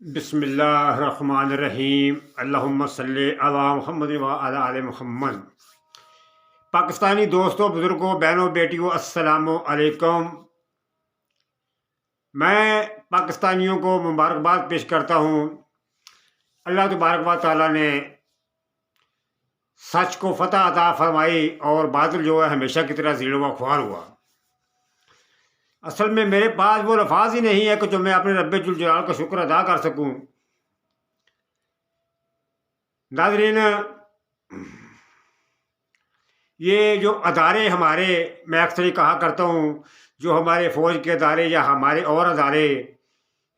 بسم اللہ الرحمن الرحیم اللہم صلی علی محمد و علی آل محمد۔ پاکستانی دوستوں، بزرگوں، بہنوں، بیٹیوں، السلام علیکم۔ میں پاکستانیوں کو مبارکباد پیش کرتا ہوں۔ اللہ تبارک و تعالیٰ نے سچ کو فتح عطا فرمائی اور باطل جو ہے ہمیشہ کی طرح ذلیل و خوار ہوا۔ اصل میں میرے پاس وہ الفاظ ہی نہیں ہے کہ جو میں اپنے رب ذوالجلال کا شکر ادا کر سکوں۔ ناظرین، یہ جو ادارے ہمارے، میں اکثر ہی کہا کرتا ہوں، جو ہمارے فوج کے ادارے یا ہمارے اور ادارے،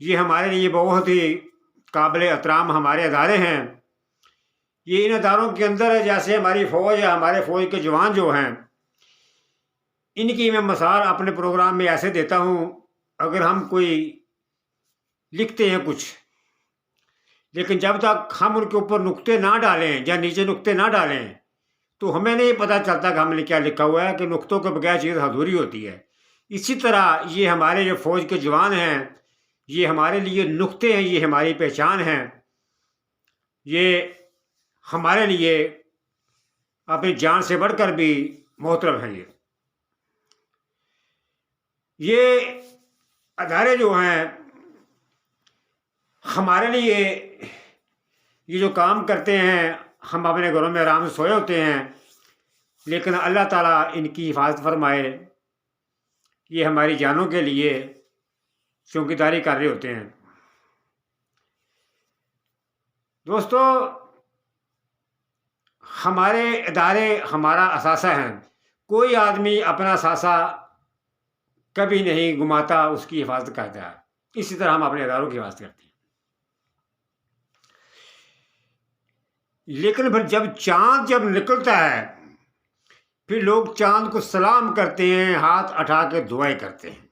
یہ ہمارے لیے بہت ہی قابل احترام ہمارے ادارے ہیں۔ یہ ان اداروں کے اندر جیسے ہماری فوج یا ہمارے فوج کے جوان جو ہیں، ان کی میں مثال اپنے پروگرام میں ایسے دیتا ہوں۔ اگر ہم کوئی لکھتے ہیں کچھ، لیکن جب تک ہم ان کے اوپر نقطے نہ ڈالیں یا نیچے نقطے نہ ڈالیں تو ہمیں نہیں پتہ چلتا کہ ہم نے کیا لکھا ہوا ہے، کہ نقطوں کے بغیر چیز ادھوری ہوتی ہے۔ اسی طرح یہ ہمارے جو فوج کے جوان ہیں، یہ ہمارے لیے نقطے ہیں، یہ ہماری پہچان ہیں، یہ ہمارے لیے اپنی جان سے بڑھ کر بھی محترم ہیں۔ یہ ادارے جو ہیں ہمارے لیے، یہ جو کام کرتے ہیں، ہم اپنے گھروں میں آرام سے سوئے ہوتے ہیں، لیکن اللہ تعالیٰ ان کی حفاظت فرمائے۔ یہ ہماری جانوں کے لیے چوکیداری کر رہے ہوتے ہیں۔ دوستو، ہمارے ادارے ہمارا اثاثہ ہیں۔ کوئی آدمی اپنا اثاثہ کبھی نہیں گماتا، اس کی حفاظت کرتا ہے۔ اسی طرح ہم اپنے اداروں کی حفاظت کرتے ہیں۔ لیکن پھر جب چاند نکلتا ہے، پھر لوگ چاند کو سلام کرتے ہیں، ہاتھ اٹھا کے دعائیں کرتے ہیں۔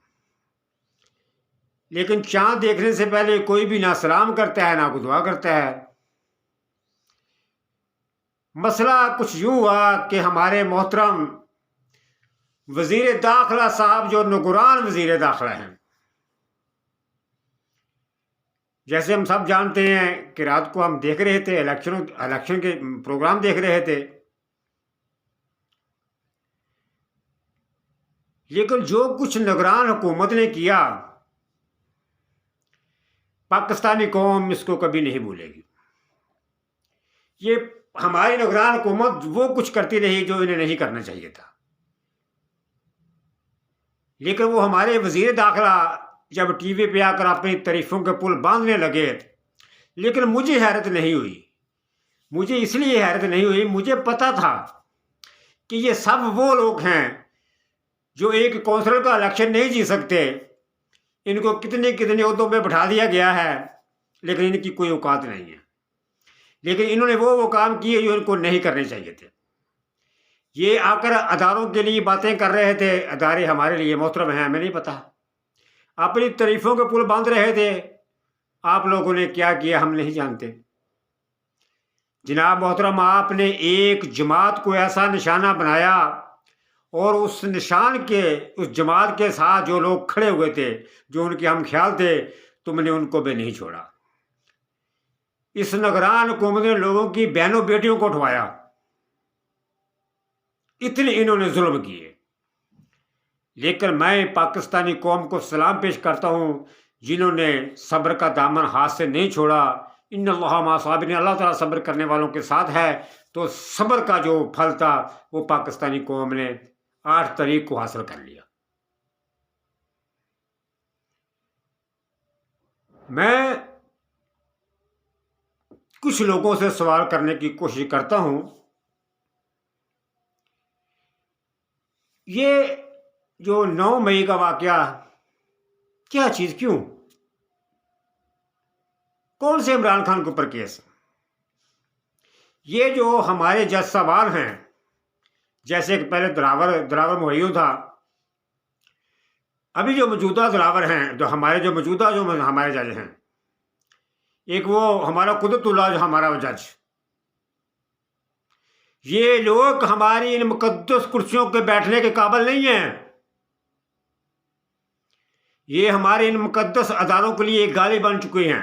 لیکن چاند دیکھنے سے پہلے کوئی بھی نہ سلام کرتا ہے نہ کوئی دعا کرتا ہے۔ مسئلہ کچھ یوں ہوا کہ ہمارے محترم وزیر داخلہ صاحب، جو نگران وزیر داخلہ ہیں، جیسے ہم سب جانتے ہیں کہ رات کو ہم دیکھ رہے تھے، الیکشن کے پروگرام دیکھ رہے تھے، لیکن جو کچھ نگران حکومت نے کیا، پاکستانی قوم اس کو کبھی نہیں بھولے گی۔ یہ ہماری نگران حکومت وہ کچھ کرتی رہی جو انہیں نہیں کرنا چاہیے تھا، لیکن وہ ہمارے وزیر داخلہ جب ٹی وی پہ آ کر اپنی تعریفوں کے پل باندھنے لگے، لیکن مجھے حیرت نہیں ہوئی۔ مجھے اس لیے حیرت نہیں ہوئی، مجھے پتا تھا کہ یہ سب وہ لوگ ہیں جو ایک کونسلر کا الیکشن نہیں جیت سکتے۔ ان کو کتنے عہدوں میں بٹھا دیا گیا ہے، لیکن ان کی کوئی اوقات نہیں ہے۔ لیکن انہوں نے وہ کام کیے جو ان کو نہیں کرنے چاہیے تھے۔ یہ آ کر اداروں کے لیے باتیں کر رہے تھے۔ ادارے ہمارے لیے محترم ہیں، ہمیں نہیں پتہ۔ اپنی تعریفوں کے پل باندھ رہے تھے۔ آپ لوگوں نے کیا کیا ہم نہیں جانتے۔ جناب محترم، آپ نے ایک جماعت کو ایسا نشانہ بنایا، اور اس جماعت کے ساتھ جو لوگ کھڑے ہوئے تھے، جو ان کے ہم خیال تھے، تم نے ان کو بھی نہیں چھوڑا۔ اس نگران حکومت نے لوگوں کی بہنوں بیٹیوں کو اٹھوایا۔ اتنے انہوں نے ظلم کیے۔ لیکن میں پاکستانی قوم کو سلام پیش کرتا ہوں، جنہوں نے صبر کا دامن ہاتھ سے نہیں چھوڑا۔ ان اللہ مع الصابرین، اللہ تعالیٰ صبر کرنے والوں کے ساتھ ہے۔ تو صبر کا جو پھل تھا وہ پاکستانی قوم نے 8 تاریخ کو حاصل کر لیا۔ میں کچھ لوگوں سے سوال کرنے کی کوشش کرتا ہوں، یہ جو 9 مئی کا واقعہ، کیا چیز، کیوں، کون سے عمران خان کے اوپر کیس؟ یہ جو ہمارے جج صاحبان ہیں، جیسے کہ پہلے دلاور مہیوں تھا، ابھی جو موجودہ دلاور ہیں، جو ہمارے جج ہیں، ایک وہ ہمارا قدرت اللہ، جو ہمارا جج، یہ لوگ ہماری ان مقدس کرسیوں کے بیٹھنے کے قابل نہیں ہیں۔ یہ ہمارے ان مقدس اداروں کے لیے ایک گالی بن چکے ہیں۔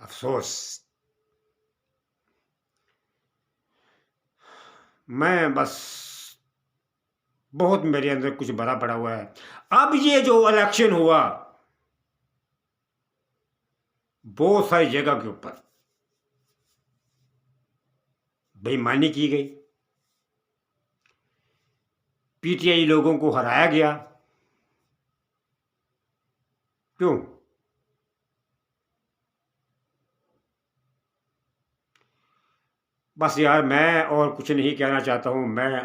افسوس، میں بس بہت میرے اندر کچھ بھرا پڑا ہوا ہے۔ اب یہ جو الیکشن ہوا بہت ساری جگہ کے اوپر بے ایمانی کی گئی، پی ٹی آئی لوگوں کو ہرایا گیا، کیوں؟ بس یار میں اور کچھ نہیں کہنا چاہتا ہوں، میں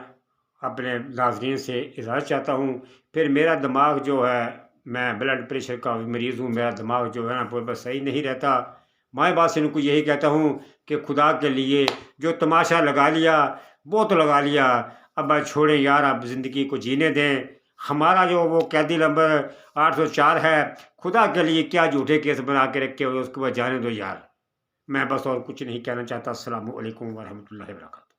اپنے ناظرین سے اجازت چاہتا ہوں۔ پھر میرا دماغ جو ہے، میں بلڈ پریشر کا مریض ہوں، میرا دماغ جو ہے نا بس صحیح نہیں رہتا۔ میں بات ان کو یہی کہتا ہوں کہ خدا کے لیے جو تماشا لگا لیا وہ تو لگا لیا، اب چھوڑیں یار، اب زندگی کو جینے دیں۔ ہمارا جو وہ قیدی نمبر 804 ہے، خدا کے لیے کیا جھوٹے کیس بنا کے رکھے ہوئے، اس کے بعد جانے دو یار۔ میں بس اور کچھ نہیں کہنا چاہتا۔ السلام علیکم ورحمۃ اللہ وبرکاتہ۔